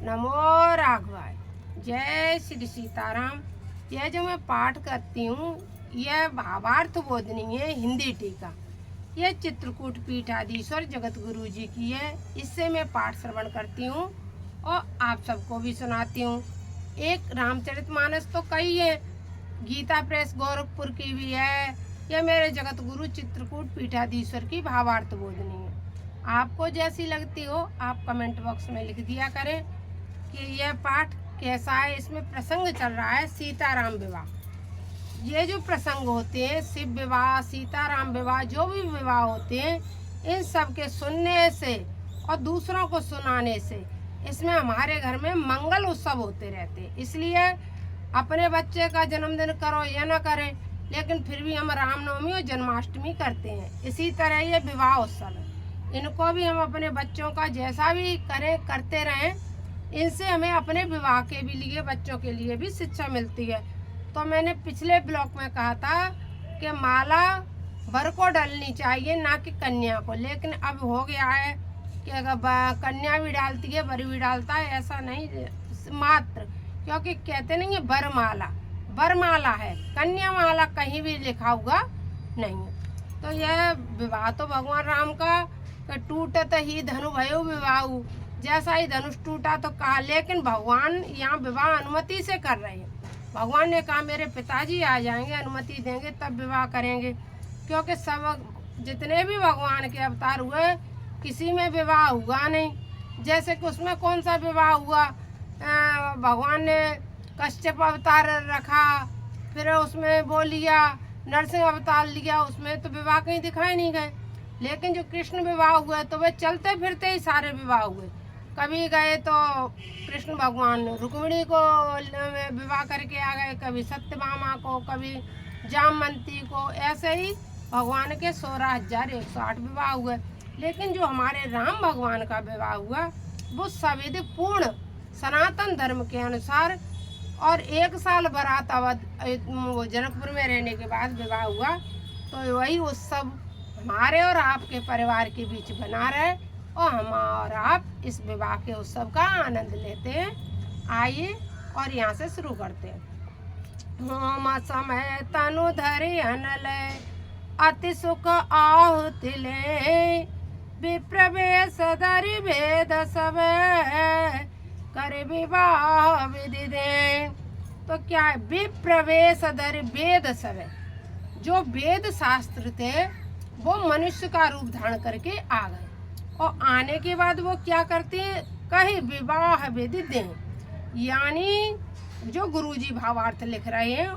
नमो राघवाय। जय श्री सीताराम। यह जो मैं पाठ करती हूँ यह भावार्थ बोधनी है, हिंदी टीका। यह चित्रकूट पीठाधीश्वर जगत गुरु जी की है। इससे मैं पाठ श्रवण करती हूँ और आप सबको भी सुनाती हूँ। एक रामचरितमानस तो कई है, गीता प्रेस गोरखपुर की भी है। यह मेरे जगत गुरु चित्रकूट पीठाधीश्वर की भावार्थ बोधनी है। आपको जैसी लगती हो आप कमेंट बॉक्स में लिख दिया करें कि यह पाठ कैसा है। इसमें प्रसंग चल रहा है सीताराम विवाह। ये जो प्रसंग होते हैं, शिव विवाह, सीताराम विवाह, जो भी विवाह होते हैं, इन सब के सुनने से और दूसरों को सुनाने से इसमें हमारे घर में मंगल उत्सव होते रहते हैं। इसलिए अपने बच्चे का जन्मदिन करो या न करें, लेकिन फिर भी हम रामनवमी और जन्माष्टमी करते हैं। इसी तरह ये विवाह उत्सव है, इनको भी हम अपने बच्चों का जैसा भी करें करते रहें। इनसे हमें अपने विवाह के भी लिए, बच्चों के लिए भी शिक्षा मिलती है। तो मैंने पिछले ब्लॉग में कहा था कि माला वर को डलनी चाहिए, ना कि कन्या को, लेकिन अब हो गया है कि अगर कन्या भी डालती है वर भी डालता है, ऐसा नहीं मात्र, क्योंकि कहते नहीं है वरमाला है, कन्या माला कहीं भी लिखा हुआ नहीं है। तो यह विवाह तो भगवान राम का टूटत ही धनु भयो विवाह, जैसा ही धनुष टूटा तो कहा, लेकिन भगवान यहाँ विवाह अनुमति से कर रहे हैं। भगवान ने कहा मेरे पिताजी आ जाएंगे, अनुमति देंगे तब विवाह करेंगे, क्योंकि सब जितने भी भगवान के अवतार हुए किसी में विवाह हुआ नहीं। जैसे कि उसमें कौन सा विवाह हुआ, भगवान ने कश्यप अवतार रखा, फिर उसमें वो लिया नरसिंह अवतार लिया, उसमें तो विवाह कहीं दिखाई नहीं गए। लेकिन जो कृष्ण विवाह हुए तो वे चलते फिरते ही सारे विवाह हुए। कभी गए तो कृष्ण भगवान रुक्मिणी को विवाह करके आ गए, कभी सत्यभामा को, कभी जामवंती को, ऐसे ही भगवान के 16,108 विवाह हुए। लेकिन जो हमारे राम भगवान का विवाह हुआ वो सविधि पूर्ण सनातन धर्म के अनुसार, और 1 साल बारात अवध जनकपुर में रहने के बाद विवाह हुआ। तो वही उत्सव हमारे और आपके परिवार के बीच बना रहे और हम और आप इस विवाह के उत्सव का आनंद लेते हैं। आइए और यहाँ से शुरू करते हैं। होम समय तनु धरि अनले अति सुख आहुति ले, विप्रवेश धरि भेद सब कर विवाह विधि दे। तो क्या है, विप्रवेश धरि भेद सब, जो वेद शास्त्र थे वो मनुष्य का रूप धारण करके आ गए, और आने के बाद वो क्या करते हैं, कहीं विवाह विधि दें। यानी जो गुरुजी भावार्थ लिख रहे हैं,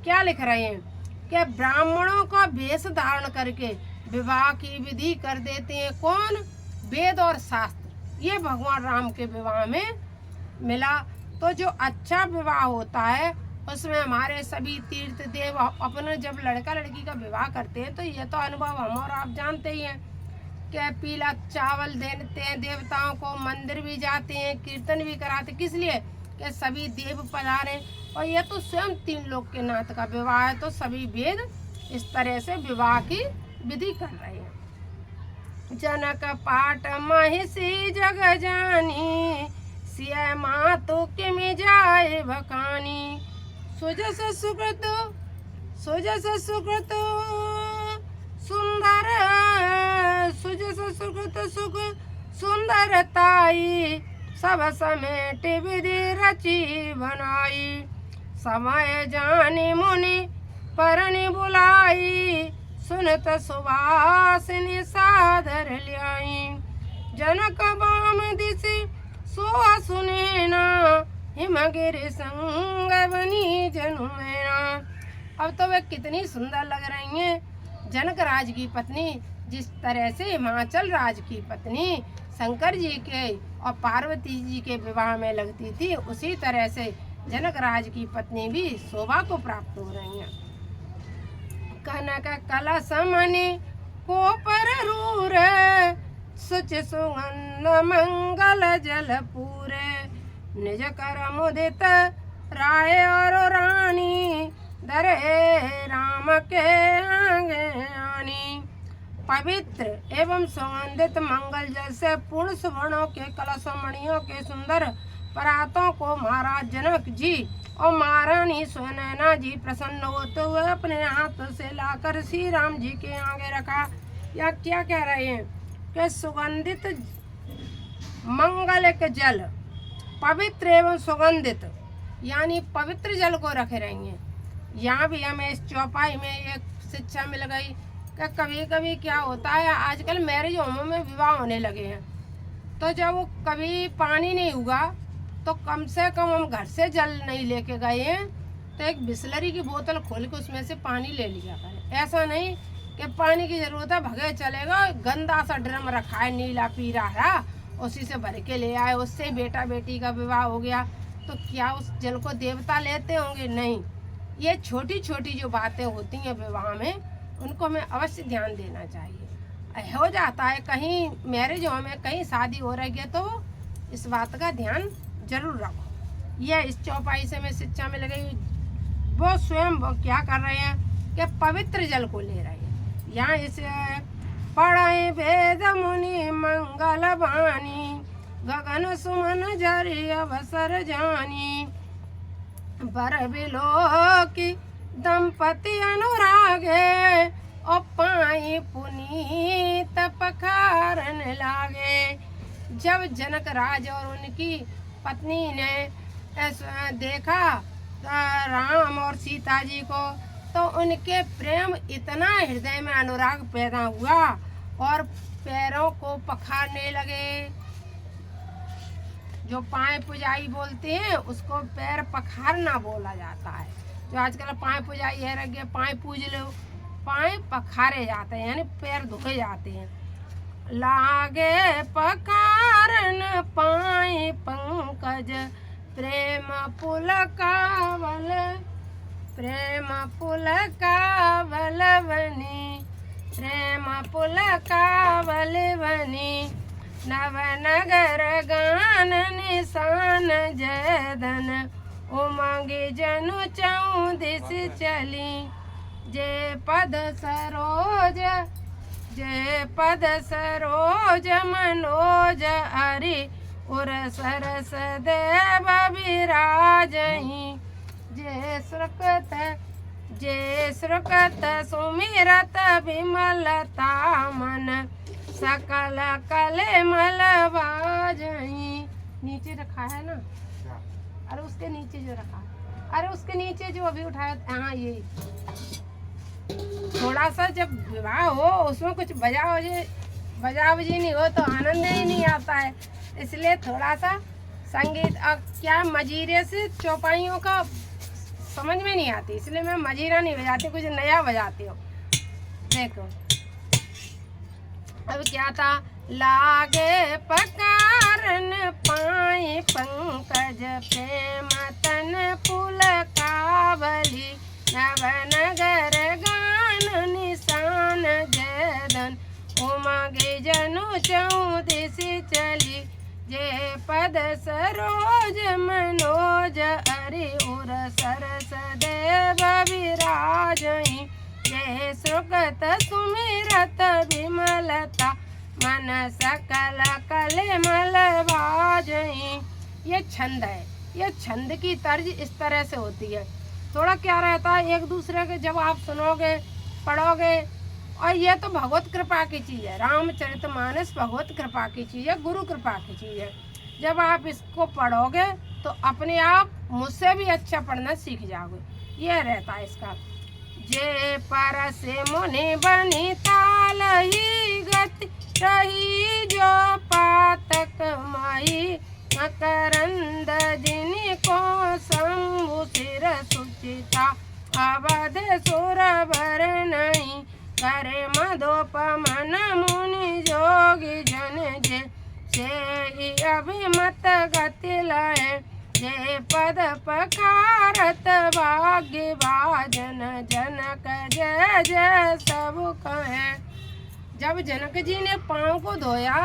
क्या लिख रहे हैं कि ब्राह्मणों का वेश धारण करके विवाह की विधि कर देते हैं। कौन? वेद और शास्त्र। ये भगवान राम के विवाह में मिला। तो जो अच्छा विवाह होता है उसमें हमारे सभी तीर्थ देव अपने जब लड़का लड़की का विवाह करते हैं तो ये तो अनुभव हम और आप जानते ही हैं कि पीला चावल देते हैं देवताओं को, मंदिर भी जाते हैं, कीर्तन भी कराते, किस लिए कि सभी देव पधारे। और ये तो स्वयं 3 लोक के नाथ का विवाह है, तो सभी वेद इस तरह से विवाह की विधि कर रहे हैं। जनक पाट महिषी जग जानी, सिय मातु किमि जाए भकानी। सुजस सुकृत सुंदर, सुजस सुकृत सुख सुंदरताई, सब समेट विधि रची बनाई। समय जानी मुनि परनि बुलाई, सुनत सुवासिनी सादर ल्याई। जनक बाम दिशि सोआ सुनेना, हिमगिरि संग बनी जनु मैना। अब तो वे कितनी सुंदर लग रही हैं। जनक राज की पत्नी जिस तरह से हिमाचल राज की पत्नी शंकर जी के और पार्वती जी के विवाह में लगती थी, उसी तरह से जनक राज की पत्नी भी शोभा को प्राप्त हो रही हैं। कनक कलश मणि को पर रूर, सुच सुगंध मंगल जल पूरे। निज कर मुदित राय और रानी, धरे राम के आगे आनी। पवित्र एवं सुगंधित मंगल जल से पूर्ण सुवर्णों के कलश मणियों के सुंदर परातों को महाराज जनक जी और महारानी सुनैना जी प्रसन्न होते हुए अपने हाथ से लाकर श्री राम जी के आगे रखा। या क्या कह रहे हैं कि सुगंधित मंगल के जल, पवित्र एवं सुगंधित, यानी पवित्र जल को रखे रहेंगे। यहाँ भी हमें इस चौपाई में एक शिक्षा मिल गई कि कभी कभी क्या होता है, आजकल मैरिज होमों में विवाह होने लगे हैं, तो जब कभी पानी नहीं हुआ तो कम से कम हम घर से जल नहीं लेके गए हैं तो एक बिस्लरी की बोतल खोल के उसमें से पानी ले लिया करें। ऐसा नहीं कि पानी की ज़रूरत है भगे चलेगा, गंदा सा ड्रम रखा है नीला पीला हरा, उसी से भर के ले आए, उससे बेटा बेटी का विवाह हो गया, तो क्या उस जल को देवता लेते होंगे? नहीं। ये छोटी छोटी जो बातें होती हैं विवाह में, उनको हमें अवश्य ध्यान देना चाहिए। हो जाता है कहीं मैरिज हो में कहीं शादी हो रही है तो इस बात का ध्यान जरूर रखो। यह इस चौपाई से हमें शिक्षा मिल गई। वो स्वयं वो क्या कर रहे हैं कि पवित्र जल को ले रहे हैं। यहाँ इस पढ़े वेद मुनि मंगल वाणी, गगन सुमन झरि अवसर जानी, बर बिलो की दंपति अनुरागे, और पाई पुनीत पखारन लागे। जब जनक राज और उनकी पत्नी ने देखा राम और सीता जी को, तो उनके प्रेम इतना हृदय में अनुराग पैदा हुआ और पैरों को पखारने लगे। जो पाए पुजाई बोलते हैं उसको पैर पखारना बोला जाता है। जो आजकल पाए पुजाई है रगे पाए पूज लो, पाए पखारे जाते हैं यानी पैर धोए जाते हैं। लागे पकारन पाए पंकज, प्रेम पुलकावल, प्रेम पुलकावल बनी, प्रेम पुलकावल बनी। नवनगर गान निशान जयधन, उमंगे जनु चौदिस चली। जय पद सरोज, जय पद सरोज मनोज हरि, उर सरस देव विराजहि। जय सुकृत सुमिरत विमलता मन, सकल कलेमल बाजहि। नीचे रखा है ना, अरे उसके नीचे जो रखा है, अरे उसके नीचे जो अभी उठाया, हाँ ये थोड़ा सा जब विवाह हो उसमें कुछ बजा बजी नहीं हो तो आनंद ही नहीं आता है। इसलिए थोड़ा सा संगीत अब क्या मजीरे से चौपाइयों का समझ में नहीं आती, इसलिए मैं मजीरा नहीं बजाती, कुछ नया बजाती हूँ। देखो अब क्या था, लागे पकारन पाए पंकज, प्रेम तन पुलकावली। नवनगर गान निशान जयधन, उमगे जनु चौदिस चली। जय पद सरोज मनोज हरि, उर सरस देव विराजहि। जय सुकृत सुमिरत विमलता, मन सकल कलेमल बाजहि। ये छंद है, ये छंद की तर्ज इस तरह से होती है। थोड़ा क्या रहता है, एक दूसरे के जब आप सुनोगे पढ़ोगे, और ये तो भगवत कृपा की चीज़ है, रामचरितमानस भगवत कृपा की चीज़ है, गुरु कृपा की चीज़ है। जब आप इसको पढ़ोगे तो अपने आप मुझसे भी अच्छा पढ़ना सीख जाओगे। ये रहता है इसका। जे पर से मुनि बनी ताल ही गति रही, जो पातक माई मकरंद जिनी को शंभु सिर सुचिता। अवध सुर भर नहीं करे मधोपमन, मुनि जोगी जन जे से अभिमत गति लय। जय पद पकारत भाग्य भाजन, जनक जय जय सब कहे। जब जनक जी ने पाँव को धोया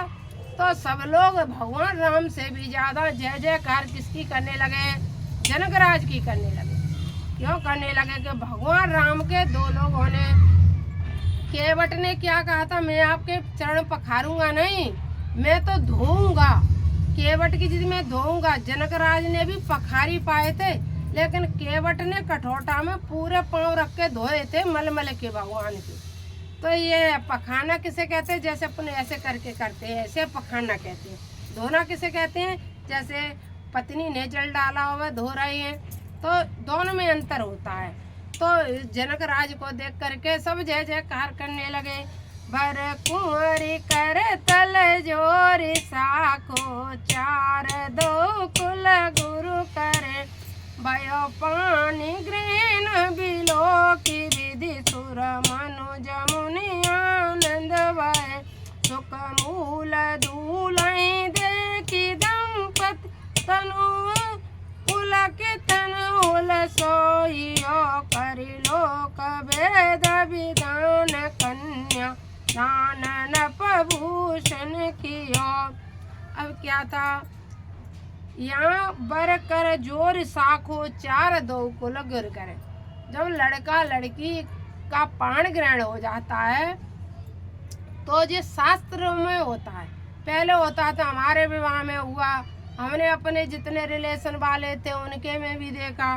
तो सब लोग भगवान राम से भी ज्यादा जय जयकार किसकी करने लगे, जनक राज की करने लगे। क्यों करने लगे कि भगवान राम के दो लोगों ने, केवट ने क्या कहा था, मैं आपके चरण पखारूंगा नहीं, मैं तो धोऊंगा। केवट की जिद मैं धोऊंगा। जनक राज ने भी पखारी पाए थे, लेकिन केवट ने कठोटा में पूरे पांव रख के धोए थे मलमल के भगवान के। तो ये पखाना किसे कहते हैं? जैसे अपन ऐसे करके करते हैं, ऐसे पखाना कहते हैं। धोना किसे कहते हैं? जैसे पत्नी ने जल डाला हुआ धो रही है, तो दोनों में अंतर होता है। तो जनक राज को देख करके सब जय जयकार करने लगे। भर कुंवरी कर तल जोरी साखो चार दो कुल गुरु करे। भयो पानी ग्रहण बिलो की विधि सुर मनु जमुनि आनंद भय। सुख मूल दूलई देखी दंपत तनु पुलक तन उल सोइयो करि लोक वेद विधान कन्या दानन प्रभूषण कियो। अब क्या था? यहाँ बर कर जोर साखो चार दो कुल गुर करे। जब लड़का लड़की का पाण ग्रहण हो जाता है तो ये शास्त्र में होता है। पहले होता था हमारे विवाह में हुआ, हमने अपने जितने रिलेशन वाले थे उनके में भी देखा,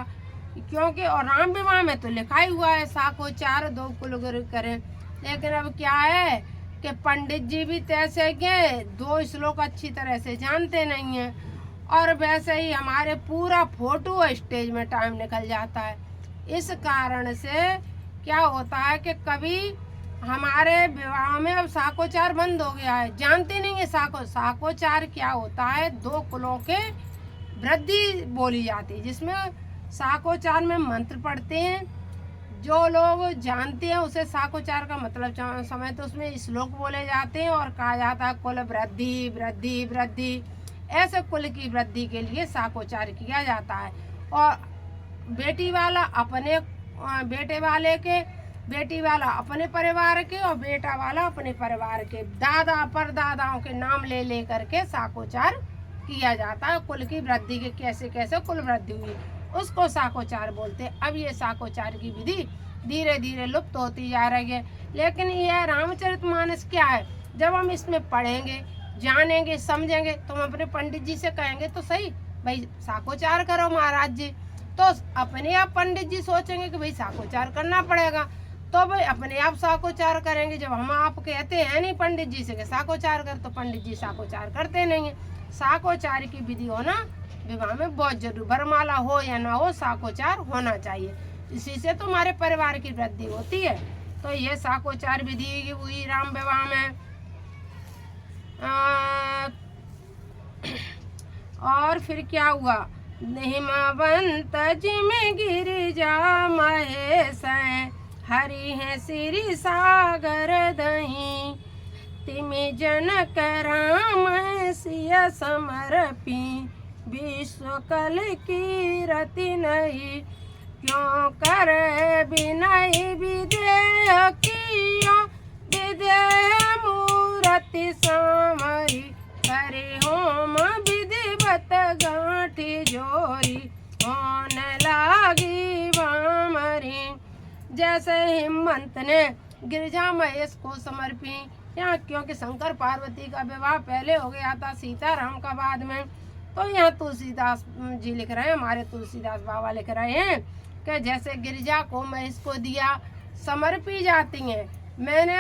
क्योंकि और राम विवाह में तो लिखा ही हुआ है साखो चार दो कुल गुरु करें। लेकिन अब क्या है कि पंडित जी भी तैसे के दो श्लोक अच्छी तरह से जानते नहीं हैं, और वैसे ही हमारे पूरा फोटो स्टेज में टाइम निकल जाता है। इस कारण से क्या होता है कि कभी हमारे विवाह में अब साकोचार बंद हो गया है, जानते नहीं है साकोचार क्या होता है। दो कुलों के वृद्धि बोली जाती है, जिसमें साकोचार में मंत्र पढ़ते हैं। जो लोग जानते हैं उसे साकोचार का मतलब समय तो उसमें श्लोक बोले जाते हैं और कहा जाता है कुल वृद्धि वृद्धि वृद्धि। ऐसे कुल की वृद्धि के लिए साकोचार किया जाता है। और बेटी वाला अपने बेटे वाले के, बेटी वाला अपने परिवार के और बेटा वाला अपने परिवार के, दादा परदादाओं के नाम ले ले करके साकोचार किया जाता है। कुल की वृद्धि के कैसे कैसे कुल वृद्धि हुई उसको साकोचार बोलते हैं। अब ये साकोचार की विधि धीरे धीरे लुप्त होती जा रही है। लेकिन यह रामचरितमानस क्या है, जब हम इसमें पढ़ेंगे जानेंगे समझेंगे तो हम अपने पंडित जी से कहेंगे तो सही भाई साकोचार करो महाराज जी, तो अपने आप पंडित जी सोचेंगे कि भाई साकोचार करना पड़ेगा, तो भाई अपने आप साकोचार करेंगे। जब हम आप कहते हैं नहीं पंडित जी से कि साकोचार कर, तो पंडित जी साकोचार करते नहीं है। साकोचार की विधि होना विवाह में बहुत जरूरी, वरमाला हो या ना हो साकोचार होना चाहिए। इसी से तो हमारे परिवार की वृद्धि होती है। तो ये साकोचार विधि हुई राम विवाह में। और फिर क्या हुआ? हिमवंत जिम गिरिजा महेश हरि है श्री सागर दही। तिमि जनक राम सिय समर्पी विश्व कल की रति नहीं। क्यों कर बिनय विदेह कियो विदेह मूर्ति सामरी। करे होम विधिवत गांठी जोरी होन लागी वामरी। जैसे हिमवंत ने गिरिजा महेश को समर्पी, यहाँ क्योंकि शंकर पार्वती का विवाह पहले हो गया था सीताराम का बाद में, तो यहाँ तुलसीदास जी लिख रहे हैं, हमारे तुलसीदास बाबा लिख रहे हैं कि जैसे गिरिजा को महेश को दिया समर्पी जाती हैं। मैंने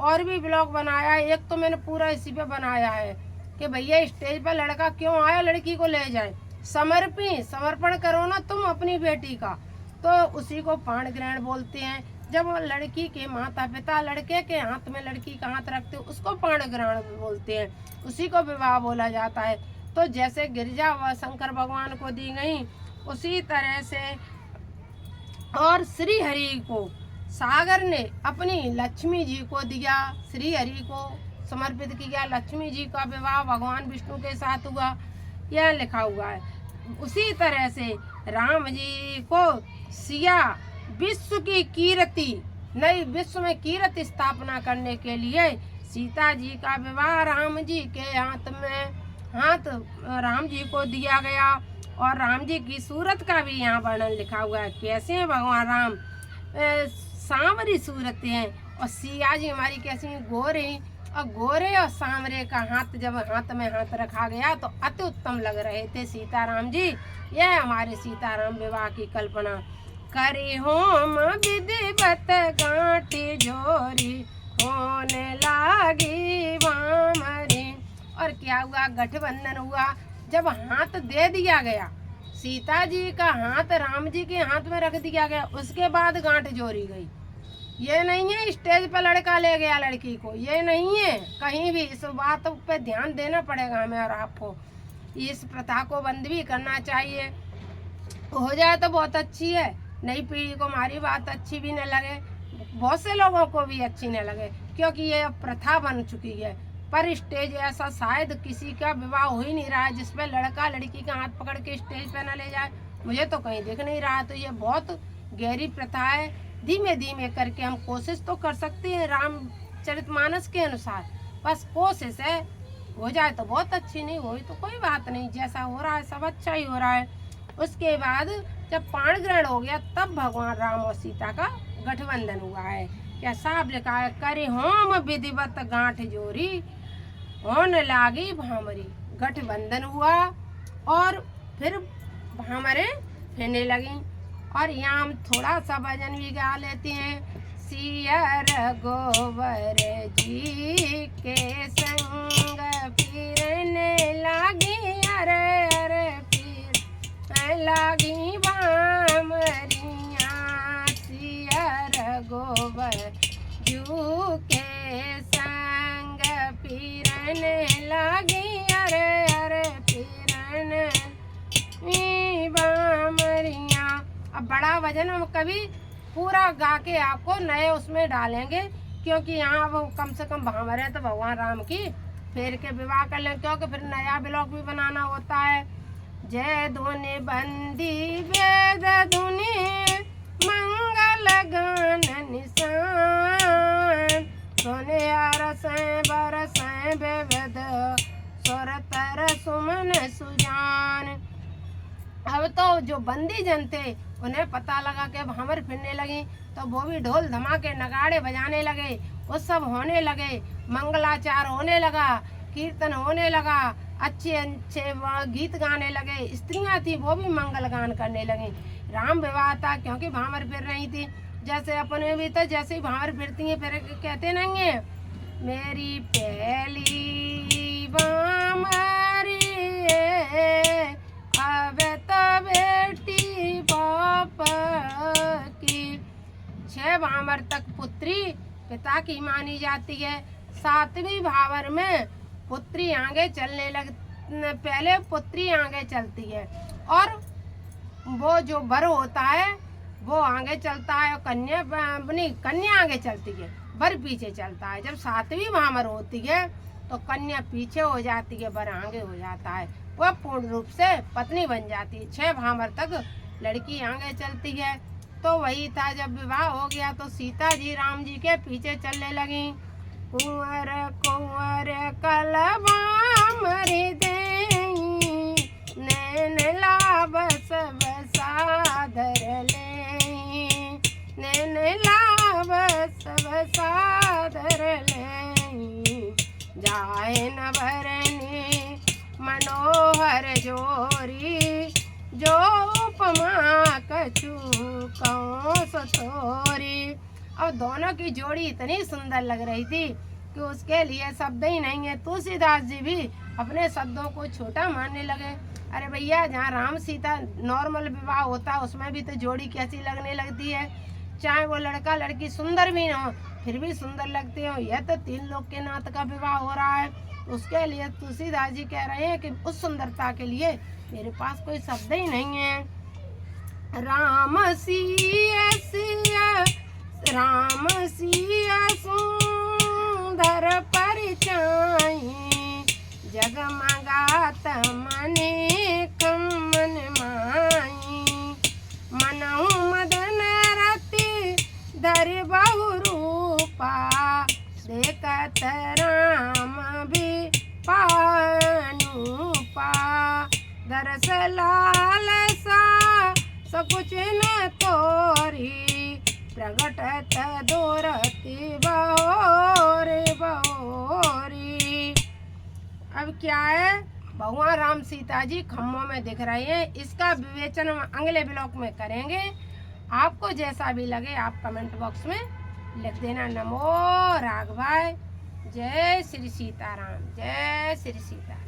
और भी ब्लॉग बनाया, एक तो मैंने पूरा इसी पे बनाया है कि भैया स्टेज पर लड़का क्यों आया लड़की को ले जाए। समर्पण करो ना तुम अपनी बेटी का, तो उसी को पाण ग्रहण बोलते हैं। जब लड़की के माता पिता लड़के के हाथ में लड़की का हाथ रखते हैं उसको पाण ग्रहण बोलते हैं, उसी को विवाह बोला जाता है। तो जैसे गिरिजा व शंकर भगवान को दी गई उसी तरह से और श्री हरि को सागर ने अपनी लक्ष्मी जी को दिया, श्री हरि को समर्पित किया। लक्ष्मी जी का विवाह भगवान विष्णु के साथ हुआ, यह लिखा हुआ है। उसी तरह से राम जी को सिया विश्व की कीर्ति, नई विश्व में कीर्ति स्थापना करने के लिए सीता जी का विवाह राम जी के हाथ राम जी को दिया गया। और राम जी की सूरत का भी यहाँ वर्णन लिखा हुआ है, कैसे हैं भगवान राम, सांवरी सूरत हैं, और सिया जी हमारी कैसी गोरी और गोरे और सांवरे का हाथ जब हाथ में हाथ रखा गया तो अति उत्तम लग रहे थे सीताराम जी। यह हमारे सीताराम विवाह की कल्पना। करी होम विधिवत गांठी जोरी, होने लागी वामरी। और क्या हुआ, गठबंधन हुआ। जब हाथ दे दिया गया, सीता जी का हाथ राम जी के हाथ में रख दिया गया, उसके बाद गांठ जोड़ी गई। ये नहीं है स्टेज पर लड़का ले गया लड़की को, ये नहीं है कहीं भी। इस बात पे ध्यान देना पड़ेगा हमें और आपको। इस प्रथा को बंद भी करना चाहिए। हो जाए तो बहुत अच्छी है, नई पीढ़ी को हमारी बात अच्छी भी न लगे, बहुत से लोगों को भी अच्छी न लगे, क्योंकि ये अब प्रथा बन चुकी है। पर स्टेज ऐसा शायद किसी का विवाह हो ही नहीं रहा है जिसमें लड़का लड़की का हाथ पकड़ के स्टेज पे न ले जाए। मुझे तो कहीं दिख नहीं रहा। तो ये बहुत गहरी प्रथा है। धीमे धीमे करके हम कोशिश तो कर सकते हैं रामचरितमानस के अनुसार, बस कोशिश है। हो जाए तो बहुत अच्छी, नहीं हुई तो कोई बात नहीं, जैसा हो रहा है सब अच्छा ही हो रहा है। उसके बाद जब पाण ग्रहण हो गया तब भगवान राम और सीता का गठबंधन हुआ है। क्या साफ लिखा है, करे होम विधिवत गांठ जोरी, होने लागी भामरी। गठबंधन हुआ और फिर भामरे फिरने लगी। और यहाँ हम थोड़ा सा भजन भी गा लेते हैं। सियर गोबर जी के संग फिरने लागी, अरे अरे फिर लागी भामरिया। सियर गोबर जू के संग फिरने लागी, अरे अरे फिरने भामरिया। अब बड़ा भजन हम कभी पूरा गा के आपको नए उसमें डालेंगे, क्योंकि यहाँ वो कम से कम भावर है तो भगवान राम की फेर के विवाह कर लें, क्योंकि फिर नया ब्लॉग भी बनाना होता है। जय धुनि बंदी वेद धुनि मंगल गान निशान, सोने रसें बरसें बेवद सुर तर सुमन सुजान। अब तो जो बंदी जन थे उन्हें पता लगा कि अब हमर फिरने लगी, तो वो भी ढोल धमाके नगाड़े बजाने लगे, वो सब होने लगे, मंगलाचार होने लगा, कीर्तन होने लगा, अच्छे अच्छे गीत गाने लगे। स्त्रियां थी वो भी मंगल गान करने लगी। राम विवाह था क्योंकि भामर फिर रही थी, जैसे अपने भी तो जैसे ही भामर फिरती हैं फिर कहते नहीं है, मेरी पहली भामरी अब तो बेटी बाप की। 6 भावर तक पुत्री पिता की मानी जाती है। 7वीं भावर में पुत्री आगे चलने लग, पहले पुत्री आगे चलती है और वो जो वर होता है वो आगे चलता है, और कन्या आगे चलती है, वर पीछे चलता है। जब 7वीं भावर होती है तो कन्या पीछे हो जाती है, वर आगे हो जाता है, वह पूर्ण रूप से पत्नी बन जाती है। 6 भावर तक लड़की आगे चलती है। तो वही था, जब विवाह हो गया तो सीता जी राम जी के पीछे चलने लगी। कुंवर कुंवर कलबामरी देई, नैन लाभ सब सादर लेई, नैन लाभ सब सादर लेई। जाए न भरनी मनोहर जोरी, जो उपमा कछु कौं सतोरी। और दोनों की जोड़ी इतनी सुंदर लग रही थी कि उसके लिए शब्द ही नहीं है। तुलसीदास जी भी अपने शब्दों को छोटा मानने लगे। अरे भैया, जहाँ राम सीता नॉर्मल विवाह होता है उसमें भी तो जोड़ी कैसी लगने लगती है, चाहे वो लड़का लड़की सुंदर भी ना हो फिर भी सुंदर लगते हो। यह तो 3 लोग के नात का विवाह हो रहा है, उसके लिए तुलसीदास जी कह रहे हैं कि उस सुंदरता के लिए मेरे पास कोई शब्द ही नहीं है। राम सिया सिया, राम सिया सुंदर परिचाई, जगमगात मने कमन माई। मनहु मदन रति धरि बहु रूपा, देखत राम भी पानुपा। दरस लाल सा सकुच न तोरी, प्रगटत दोरती बहोरे बहोरी। अब क्या है, भगवान राम सीता जी खम्भों में दिख रहे हैं। इसका विवेचन हम अगले ब्लॉक में करेंगे। आपको जैसा भी लगे आप कमेंट बॉक्स में लिख देना। नमो राघवाय। जय श्री सीताराम, जय श्री सीताराम।